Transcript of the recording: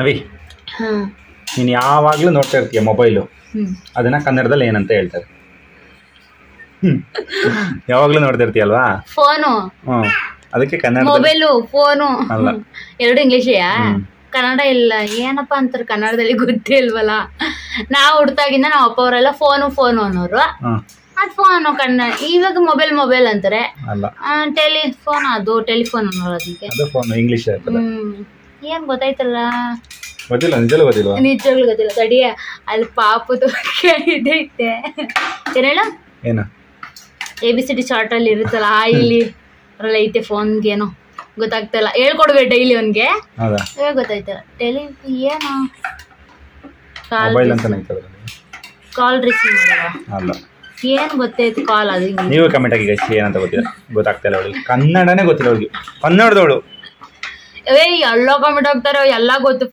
ನವಿ ನೀನು ಯಾವಾಗಲೂ ನೋಡ್ತಾ ಇರ್ತೀಯ ಮೊಬೈಲು, ಅದನ್ನ ಕನ್ನಡದಲ್ಲಿ ಏನಂತ ಹೇಳ್ತಾರೆ? ಯಾವಾಗಲೂ ನೋಡ್ತಾ ಇರ್ತೀಯಲ್ವಾ ಫೋನು, ಅದಕ್ಕೆ ಕನ್ನಡ ಮೊಬೈಲು ಫೋನು ಅಲ್ಲ, ಎರಡು ಇಂಗ್ಲೀಷೆಯಾ? ಕನ್ನಡ ಇಲ್ಲ ಏನಪ್ಪಾ ಅಂತಾರೆ ಕನ್ನಡದಲ್ಲಿ ಗೊತ್ತೇ ಇಲ್ವಲ್ಲ. ನಾವು ಹುಡ್ತಾಗಿಂದ ನಾವು ಅಪ್ಪ ಅವರೆಲ್ಲ ಫೋನು ಫೋನು ಅನ್ನೋರು. ಅದು ಫೋನು ಕನ್ನಡ, ಇವಾಗ ಮೊಬೈಲ್ ಮೊಬೈಲ್ ಅಂತಾರೆ. ಟೆಲಿಫೋನ್, ಅದು ಟೆಲಿಫೋನ್ ಅನ್ನೋರು ಅದಕ್ಕೆ ಇಂಗ್ಲೀಷ್. ಏನ್ ಗೊತ್ತಾಯ್ತಲ್ಲ? ಗೊತ್ತಿಲ್ಲ, ನಿಜವಾಗ್ಲೂ ಗೊತ್ತಿಲ್ಲ. ನಿಜವಾಗ್ಲೂ ಗೊತ್ತಿಲ್ಲ. ತಡಿಯ ಅಲ್ಲಿ ಪಾಪದ ಇದೈತೆ ಏನೇಳ ಏನು ABCD ಚಾರ್ಟ್ ಅಲ್ಲಿ ಇರುತ್ತಲ್ಲ, ಇಲ್ಲಿ ಅದ್ರಲ್ಲಿ ಐತೆ ಫೋನ್ಗೇನೋ ಗೊತ್ತಾಗ್ತಲ್ಲ. ಹೇಳ್ಕೊಡ್ಬೇಕು ಡೈಲಿ ಅವನ್ಗೆ, ಗೊತ್ತಾಯ್ತಲ್ಲ. ಟೆಲಿ ಏನು ಕಾಲ್ ರಿಸೀವ್ ಮಾಡಲ್ಲ, ಏನ್ ಗೊತ್ತಾಯ್ತು ಕಾಲ್. ಅದು ನೀವು ಕಮೆಂಟ್ ಆಗಿ ಏನಂತ ಗೊತ್ತಾಗ್ತಿಲ್ಲ ಅವಳಿಗೆ, ಕನ್ನಡನೇ ಗೊತ್ತಿಲ್ಲ ಅವಳಿಗೆ, ಕನ್ನಡದವಳು. ಎಲ್ಲ ಕಮೆಂಟ್ ಆಗ್ತಾರೆ, ಎಲ್ಲ ಗೊತ್ತು.